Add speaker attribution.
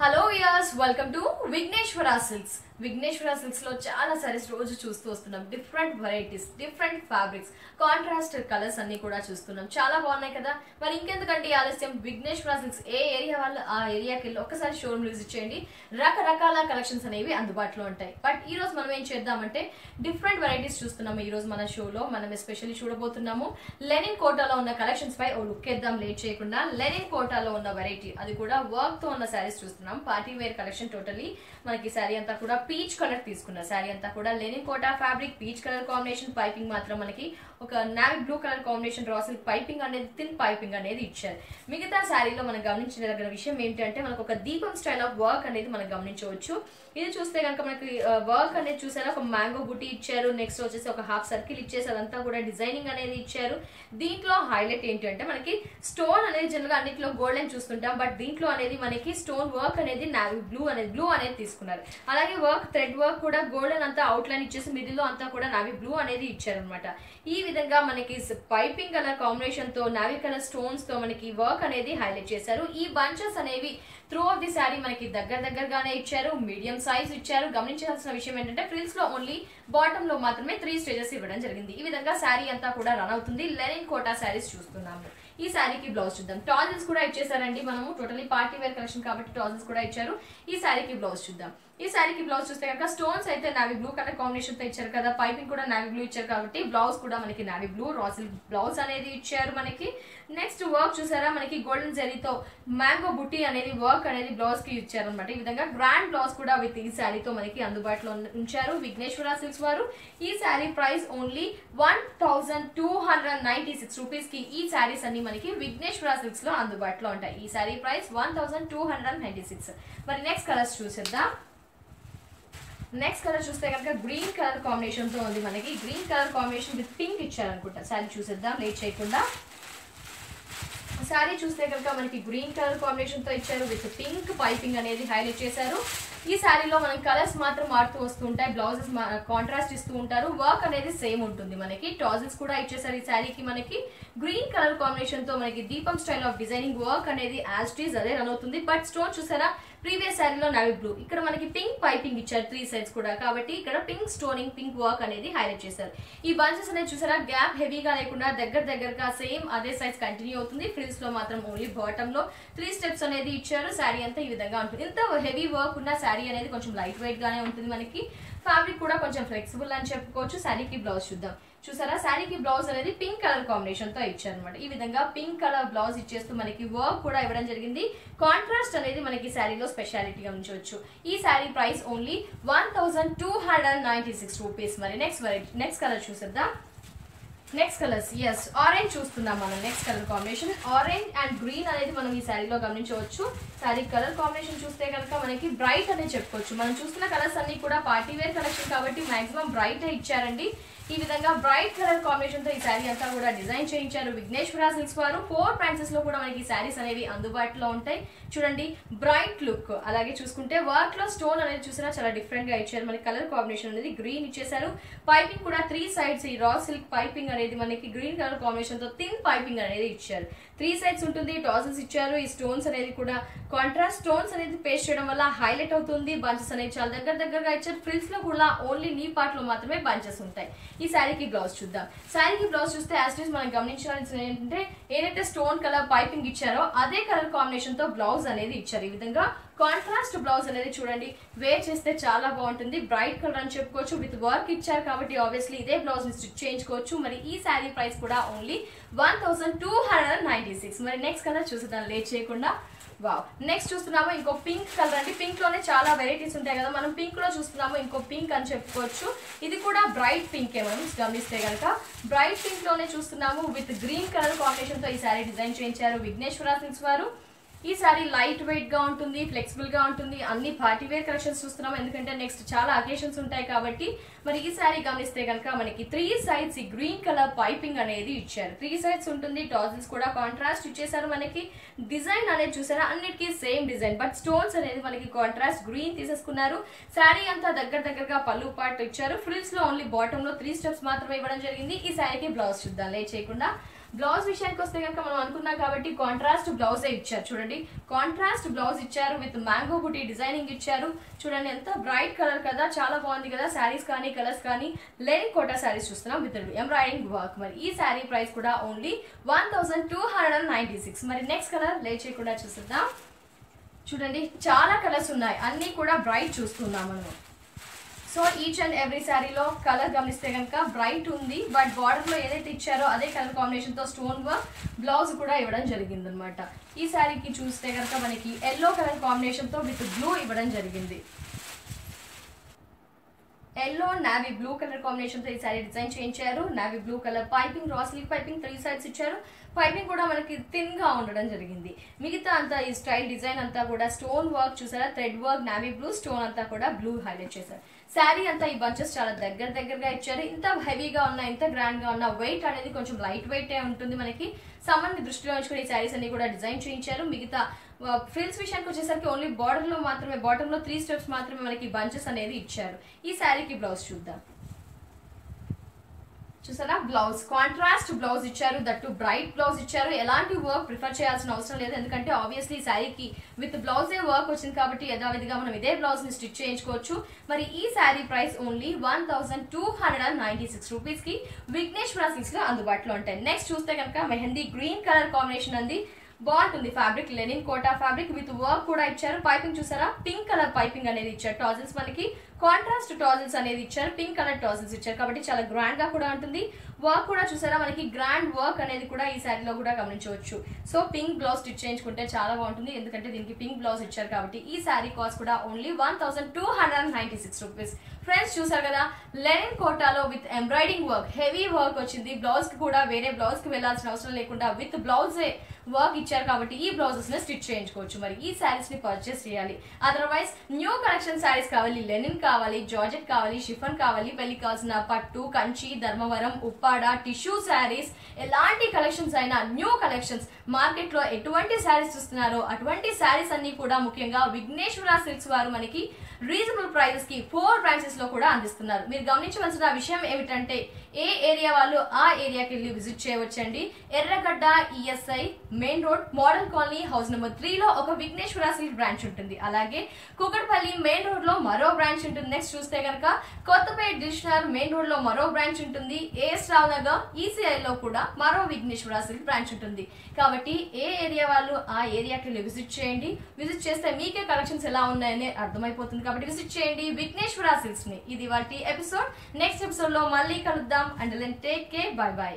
Speaker 1: Hello yes welcome to Vighneshwara Silks. Vighneshwara Silks లో చాలా సారీస్ రోజు చూస్తూ వస్తున్నాం. Different varieties, different fabrics, contrast colours అన్ని కూడా చూస్తున్నాం. చాలా బాగున్నాయి కదా. మరి ఇంకెందుకంటే ఆలస్యం, విఘ్నేశ్వర సిల్క్స్ ఏ ఏరియా వాళ్ళు ఆ ఏరియాకి వెళ్ళి ఒక్కసారి షోరూమ్ విజిట్ చేయండి. రకరకాల కలెక్షన్స్ అనేవి అందుబాటులో ఉంటాయి. బట్ ఈ రోజు మనం ఏం చేద్దామంటే డిఫరెంట్ వెరైటీస్ చూస్తున్నాము. ఈ రోజు మన షోలో మనం ఎస్పెషల్లీ చూడబోతున్నాము లెనిన్ కోటాలో ఉన్న కలెక్షన్స్ పై ఓ లుక్ వేద్దాం లేట్ చేయకుండా. లెనిన్ కోటాలో ఉన్న వెరైటీ, అది కూడా వర్క్ తో ఉన్న సారీస్ చూస్తున్నాం. పార్టీ వేర్ కలెక్షన్ టోటలీ మనకి శారీ అంతా కూడా పీచ్ కలర్ తీసుకున్న శారీ అంతా కూడా linen Kota fabric, peach colour combination, piping మాత్రం మనకి ఒక navy blue colour combination raw silk piping అనేది, థిన్ పైపింగ్ అనేది ఇచ్చారు. మిగతా శారీలో మనం గమనించదగిన విషయం ఏంటంటే మనకు ఒక దీపం స్టైల్ ఆఫ్ వర్క్ అనేది మనం గమనించవచ్చు. ఇది చూస్తే కనుక మనకి వర్క్ అనేది చూసారా, ఒక మ్యాంగో బుట్టి ఇచ్చారు. నెక్స్ట్ వచ్చేసి ఒక హాఫ్ సర్కిల్ ఇచ్చేసి అదంతా కూడా డిజైనింగ్ అనేది ఇచ్చారు. దీంట్లో హైలైట్ ఏంటంటే మనకి స్టోన్ అనేది జనరల్ గా అన్నింటిలో గోల్డెన్ చూస్తుంటాం, బట్ దీంట్లో అనేది మనకి స్టోన్ వర్క్ అనేది నావీ బ్లూ అనేది తీసుకున్నారు. అలాగే వర్క్ థ్రెడ్ వర్క్ కూడా గోల్డెన్ అంతా అవుట్ లైన్ ఇచ్చేసి మిడిల్ లో అంతా కూడా నావీ బ్లూ అనేది ఇచ్చారు అనమాట. ఈ విధంగా మనకి పైపింగ్ కలర్ కాంబినేషన్ తో నావీ కలర్ స్టోన్స్ తో మనకి వర్క్ అనేది హైలైట్ చేశారు. ఈ బంచెస్ అనేవి త్రూ ఆఫ్ ది శారీ మనకి దగ్గరగానే ఇచ్చారు. మీడియం సైజ్ ఇచ్చారు. గమనించాల్సిన విషయం ఏంటంటే ఫ్రిల్స్ లో ఓన్లీ బాటమ్ లో మాత్రమే 3 స్టేజెస్ ఇవ్వడం జరిగింది. ఈ విధంగా శారీ అంతా కూడా రన్ అవుతుంది. లెనిన్ కోటా శారీస్ చూస్తున్నాము. ఈ శారీకి బ్లౌజ్ చూద్దాం. టాజిల్స్ కూడా ఇచ్చేసారండి. మనము టోటలీ పార్టీ వేర్ కలెక్షన్ కాబట్టి టాజిల్స్ కూడా ఇచ్చారు. ఈ శారీకి బ్లౌజ్ చూద్దాం. ఈ శారీకి బ్లౌజ్ చూస్తే కనుక స్టోన్స్ అయితే నావీ బ్లూ కలర్ కాంబినేషన్ తో ఇచ్చారు కదా. పైపింగ్ కూడా నావీ బ్లూ ఇచ్చారు కాబట్టి బ్లౌజ్ కూడా మనకి navy blue raw silk blouse అనేది ఇచ్చారు మనకి. నెక్స్ట్ వర్క్ చూసారా, మనకి గోల్డెన్ జరీతో మ్యాంగో బుట్టి అనేది వర్క్ అనేది బ్లౌజ్ కి ఇచ్చారు అనమాట. ఈ విధంగా గ్రాండ్ బ్లౌజ్ కూడా విత్ ఈ శారీతో మనకి అందుబాటులో ఉంచారు విఘ్నేశ్వర సిల్క్స్ వారు. ఈ శారీ ప్రైస్ ఓన్లీ 1296 రూపీస్ కి ఈ శారీస్ అన్ని మనకి విఘ్నేశ్వర సిల్క్స్ లో అందుబాటులో ఉంటాయి. ఈ శారీ ప్రైస్ 1296. మరి నెక్స్ట్ కలర్స్ చూసేద్దాం. నెక్స్ట్ కలర్ చూస్తే కనుక గ్రీన్ కలర్ కాంబినేషన్ తో ఉంది మనకి. Green colour combination with pink ఇచ్చారు అనుకుంటా. శారీ చూసేద్దాం లేట్ చేయకుండా. శారీ చూస్తే కనుక మనకి గ్రీన్ కలర్ కాంబినేషన్ తో ఇచ్చారు. విత్ పింక్ పైపింగ్ అనేది హైలైట్ చేశారు. ఈ శారీలో మనం కలర్స్ మాత్రం మారుతూ వస్తూ ఉంటాయి. బ్లౌజెస్ కాంట్రాస్ట్ ఇస్తూ ఉంటారు. వర్క్ అనేది సేమ్ ఉంటుంది మనకి. టాజిల్స్ కూడా ఇచ్చేసారు. ఈ శారీకి మనకి గ్రీన్ కలర్ కాంబినేషన్ తో మనకి దీపం స్టైల్ ఆఫ్ డిజైనింగ్ వర్క్ అనేది యాజ్ ఇట్ ఈజ్ అదే రన్ అవుతుంది. బట్ స్టోన్ చూసారా, ప్రీవియస్ శారీలో నావీ బ్లూ, ఇక్కడ మనకి పింక్ పైపింగ్ ఇచ్చారు 3 సైడ్స్ కూడా. కాబట్టి ఇక్కడ పింక్ స్టోనింగ్, పింక్ వర్క్ అనేది హైలైట్ చేశారు. ఈ బంచెస్ అనేది చూసారా, గ్యాప్ హెవీగా లేకుండా దగ్గరగా సేమ్ అదే సైజ్ కంటిన్యూ అవుతుంది. ఫ్రిల్స్ లో మాత్రం ఓన్లీ బాటమ్ లో 3 స్టెప్స్ అనేది ఇచ్చారు. శారీ అంతా ఈ విధంగా ఉంటుంది. ఇంత హెవీ వర్క్ ఉన్న శారీ అనేది కొంచెం లైట్ వెయిట్ గానే ఉంటుంది మనకి. ఫ్యాబ్రిక్ కూడా కొంచెం ఫ్లెక్సిబుల్ అని చెప్పుకోవచ్చు. శారీకి బ్లౌజ్ చూద్దాం. చూసారా, శారీకి బ్లౌజ్ అనేది పింక్ కలర్ కాంబినేషన్ తో ఇచ్చారు అనమాట. ఈ విధంగా పింక్ కలర్ బ్లౌజ్ ఇచ్చేస్తూ మనకి వర్క్ కూడా ఇవ్వడం జరిగింది. కాంట్రాస్ట్ అనేది మనకి శారీలో స్పెషాలిటీ గమనించవచ్చు. ఈ శారీ ప్రైస్ ఓన్లీ 1296 రూపీస్. మరి నెక్స్ట్ కలర్ చూసేద్దాం. నెక్స్ట్ కలర్స్, ఎస్ ఆరెంజ్ చూస్తున్నాం మనం. Next colour combination orange and green అనేది మనం ఈ శారీలో గమనించవచ్చు. శారీ కలర్ కాంబినేషన్ చూస్తే కనుక మనకి బ్రైట్ అనేది చెప్పుకోవచ్చు. మనం చూస్తున్న కలర్స్ అన్ని కూడా పార్టీ వేర్ కలెక్షన్ కాబట్టి మాక్సిమం బ్రైట్ ఇచ్చారండి. ఈ విధంగా బ్రైట్ కలర్ కాంబినేషన్ తో ఈ శారీ అంతా కూడా డిజైన్ చేయించారు విఘ్నేశ్వర సిల్క్స్ వారు. 4 ప్రైసెస్ లో కూడా మనకి శారీస్ అనేవి అందుబాటులో ఉంటాయి. చూడండి, బ్రైట్ లుక్. అలాగే చూసుకుంటే వర్క్ లో స్టోన్ అనేది చూసినా చాలా డిఫరెంట్ గా ఇచ్చారు. మనకి కలర్ కాంబినేషన్ అనేది గ్రీన్ ఇచ్చేసారు. పైపింగ్ కూడా 3 సైడ్స్ ఈ రా సిల్క్ పైపింగ్ అనేది మనకి గ్రీన్ కలర్ కాంబినేషన్ తో థిన్ పైపింగ్ అనేది ఇచ్చారు. 3 సైడ్స్ ఉంటుంది. టాజిల్స్ ఇచ్చారు. ఈ స్టోన్స్ అనేది కూడా కాంట్రాస్ట్ స్టోన్స్ అనేది పేస్ట్ చేయడం వల్ల హైలైట్ అవుతుంది. బంచెస్ అనేది చాలా దగ్గరగా ఇచ్చారు. ఫ్రిల్స్ లో కూడా ఓన్లీ నీ పార్ట్ లో మాత్రమే బంచెస్ ఉంటాయి. ఈ శారీకి బ్లౌజ్ చూద్దాం. శారీకి బ్లౌజ్ చూస్తే యాజ్ ఇట్ ఈజ్ మనం గమనించాల్సింది ఏంటంటే ఏదైతే స్టోన్ కలర్ పైపింగ్ ఇచ్చారో అదే కలర్ కాంబినేషన్ తో బ్లౌజ్ అనేది ఇచ్చారు. ఈ విధంగా కాంట్రాస్ట్ బ్లౌజ్ అనేది చూడండి, వేర్ చేస్తే చాలా బాగుంటుంది. బ్రైట్ కలర్ అని చెప్పుకోవచ్చు. విత్ వర్క్ ఇచ్చారు కాబట్టి ఆబ్వియస్లీ ఇదే బ్లౌజ్ ని స్టిచ్ చేయించుకోవచ్చు. మరి ఈ శారీ ప్రైస్ కూడా ఓన్లీ 1296. మరి నెక్స్ట్ కలర్ చూసేద్దాం లేట్ చేయకుండా. వావ్, నెక్స్ట్ చూస్తున్నాము ఇంకో పింక్ కలర్ అండి. పింక్ లోనే చాలా వెరైటీస్ ఉంటాయి కదా. మనం పింక్ లో చూస్తున్నాము ఇంకో పింక్ అని చెప్పుకోవచ్చు. ఇది కూడా బ్రైట్ పింక్ మనం గమనిస్తే కనుక బ్రైట్ పింక్ లోనే చూస్తున్నాము. విత్ గ్రీన్ కలర్ కాంబినేషన్ తో ఈ శారీ డిజైన్ చేయించారు విఘ్నేశ్వర సిల్క్స్ వారు. ఈ సారీ లైట్ వెయిట్ గా ఉంటుంది, ఫ్లెక్సిబుల్ గా ఉంటుంది. అన్ని పార్టీ వేర్ కలెక్షన్స్ చూస్తున్నాం, ఎందుకంటే నెక్స్ట్ చాలా అకేషన్స్ ఉంటాయి కాబట్టి. మరి ఈ సారీ గమనిస్తే కనుక మనకి 3 సైడ్స్ ఈ గ్రీన్ కలర్ పైపింగ్ అనేది ఇచ్చారు. 3 సైడ్స్ ఉంటుంది. టాజిల్స్ కూడా కాంట్రాస్ట్ ఇచ్చేసారు. మనకి డిజైన్ అనేది చూసారా, అన్నిటికీ సేమ్ డిజైన్, బట్ స్టోన్స్ అనేది మనకి కాంట్రాస్ట్ గ్రీన్ తీసేసుకున్నారు. శారీ అంతా దగ్గరగా పళ్ళు పార్ట్ ఇచ్చారు. ఫ్రిల్స్ లో ఓన్లీ బాటమ్ లో 3 స్టెప్స్ మాత్రమే ఇవ్వడం జరిగింది. ఈ శారీకి బ్లౌజ్ చూద్దాం లేట్ చేయకుండా. బ్లౌజ్ విషయానికి వస్తే కనుక మనం అనుకున్నాం కాబట్టి కాంట్రాస్ట్ బ్లౌజే ఇచ్చారు. చూడండి కాంట్రాస్ట్ బ్లౌజ్ ఇచ్చారు, విత్ మ్యాంగో బుటీ డిజైనింగ్ ఇచ్చారు. చూడండి ఎంత బ్రైట్ కలర్ కదా, చాలా బాగుంది కదా. శారీస్ కానీ కలర్స్ కానీ లెనిన్ కోటా శారీస్ చూస్తున్నాం విత్ ఎంబ్రాయిడింగ్ వర్క్. మరి ఈ శారీ ప్రైస్ కూడా ఓన్లీ 1296. మరి నెక్స్ట్ కలర్ లేట్ చేయకుండా చూద్దాం. చూడండి చాలా కలర్స్ ఉన్నాయి, అన్ని కూడా బ్రైట్ చూస్తున్నాం మనం. సో ఈచ్ అండ్ ఎవ్రీ శారీలో కలర్ గమనిస్తే కనుక బ్రైట్ ఉంది, బట్ బార్డర్లో ఏదైతే ఇచ్చారో అదే కలర్ కాంబినేషన్తో స్టోన్ వర్క్ బ్లౌజ్ కూడా ఇవ్వడం జరిగింది అనమాట. ఈ శారీకి చూస్తే కనుక మనకి ఎల్లో కలర్ కాంబినేషన్తో విత్ బ్లూ ఇవ్వడం జరిగింది. Yellow navy blue colour combination తో ఈ సారీ డిజైన్ చేయించారు. నావీ బ్లూ కలర్ పైపింగ్, రా సిల్క్ పైపింగ్ 3 సైడ్స్ ఇచ్చారు. పైపింగ్ కూడా మనకి థిన్ గా ఉండడం జరిగింది. మిగతా అంతా ఈ స్టైల్ డిజైన్ అంతా కూడా స్టోన్ వర్క్ చూసారా, thread work, navy blue, stone అంతా కూడా బ్లూ హైలైట్ చేశారు. శారీ అంతా ఈ బంచెస్ చాలా దగ్గరగా ఇచ్చారు. ఇంత హెవీగా ఉన్నా, ఇంత గ్రాండ్ గా ఉన్నా వెయిట్ అనేది కొంచెం లైట్ వెయిట్ ఉంటుంది. మనకి సమ్మర్ ని దృష్టిలో ఉంచుకుని ఈ శారీస్ అన్ని కూడా డిజైన్ చేయించారు. మిగతా ఫ్రిల్స్ విషయానికి వచ్చేసరికి ఓన్లీ బార్డర్ లో మాత్రమే, బాటమ్ లో 3 స్టెప్స్ మాత్రమే మనకి బంచెస్ అనేది ఇచ్చారు. ఈ శారీకి బ్లౌజ్ చూద్దాం. చూసారా బ్లౌజ్ కాంట్రాస్ట్ బ్లౌజ్ ఇచ్చారు, దట్టు బ్రైట్ బ్లౌజ్ ఇచ్చారు. ఎలాంటి వర్క్ ప్రిఫర్ చేయాల్సిన అవసరం లేదు, ఎందుకంటే ఆబ్వియస్లీ ఈ శారీకి విత్ బ్లౌజే వర్క్ వచ్చింది కాబట్టి యథావిధిగా మనం ఇదే బ్లౌజ్ ని స్టిచ్ చేయించుకోవచ్చు. మరి ఈ శారీ ప్రైస్ ఓన్లీ 1296 రూపీస్ కి విఘ్నేశ్వర సిల్క్స్ లో అందుబాటులో ఉంటాయి. నెక్స్ట్ చూస్తే కనుక మెహందీ గ్రీన్ కలర్ కాంబినేషన్ అంది, బాగుంటుంది. Fabric linen Kota fabric with work కూడా ఇచ్చారు. పైపింగ్ చూసారా, పింక్ కలర్ పైపింగ్ అనేది ఇచ్చారు. టాజిల్స్ మనకి కాంట్రాస్ట్ టాజిల్స్ అనేది ఇచ్చారు, పింక్ కలర్ టాజిల్స్ ఇచ్చారు కాబట్టి చాలా గ్రాండ్ గా కూడా ఉంటుంది. వర్క్ కూడా చూసారా, మనకి గ్రాండ్ వర్క్ అనేది కూడా ఈ శారీలో కూడా గమనించవచ్చు. సో పింక్ బ్లౌజ్ స్టిచ్ చేయించుకుంటే చాలా బాగుంటుంది, ఎందుకంటే దీనికి పింక్ బ్లౌజ్ ఇచ్చారు కాబట్టి. ఈ శారీ కాస్ట్ కూడా ఓన్లీ 1296 రూపీస్. ఫ్రెండ్స్ చూసారు కదా, లెనిన్ కోటాలో with embroidering work, heavy work వచ్చింది. బ్లౌజ్ కి కూడా వేరే బ్లౌజ్ కి వెళ్లాల్సిన అవసరం లేకుండా విత్ బ్లౌజే వర్క్ ఇచ్చారు కాబట్టి ఈ బ్లౌజెస్ ని స్టిచ్ చేయించుకోవచ్చు. మరి ఈ శారీస్ ని పర్చేస్ చేయాలి, అదర్వైజ్ న్యూ కలెక్షన్ శారీస్ కావాలి, లెనిన్ కావాలి, జార్జెట్ కావాలి, షిఫన్ కావాలి, పెళ్లికి కావాల్సిన పట్టు, కంచి, ధర్మవరం, ఉప్పాడ, టిష్యూ శారీస్, ఎలాంటి కలెక్షన్స్ అయినా న్యూ కలెక్షన్స్ మార్కెట్ లో ఎటువంటి శారీస్ చూస్తున్నారో అటువంటి శారీస్ అన్ని కూడా ముఖ్యంగా విఘ్నేశ్వర సిల్క్స్ వారు మనకి రీజనబుల్ ప్రైజెస్ కి 4 బ్రాంచెస్ లో కూడా అందిస్తున్నారు. మీరు గమనించవలసిన విషయం ఏమిటంటే ఏ ఏరియా వాళ్ళు ఆ ఏరియాకి వెళ్ళి విజిట్ చేయవచ్చండి. ఎర్రగడ్డ ESI main road model colony house number 3 లో ఒక విఘ్నేశ్వర సిల్క్ బ్రాంచ్ ఉంటుంది. అలాగే కుకట్పల్లి మెయిన్ రోడ్ లో మరో బ్రాంచ్ ఉంటుంది. నెక్స్ట్ చూస్తే కనుక కొత్తపేట డివిజనల్ మెయిన్ రోడ్ లో మరో బ్రాంచ్ ఉంటుంది. ఏఎస్ రావు నగర్ ఈసీఐ లో కూడా మరో విఘ్నేశ్వర సిల్క్ బ్రాంచ్ ఉంటుంది. కాబట్టి ఏ ఏరియా వాళ్ళు ఆ ఏరియాకి వెళ్ళి విజిట్ చేయండి. విజిట్ చేస్తే మీకే కలెక్షన్స్ ఎలా ఉన్నాయని అర్థమైపోతుంది. కాబట్టి విజిట్ చేయండి విఘ్నేశ్వర సిల్క్స్ ని. ఇది వాటి ఎపిసోడ్. నెక్స్ట్ ఎపిసోడ్ లో మళ్ళీ కలుద్దాం. And then take care, bye by.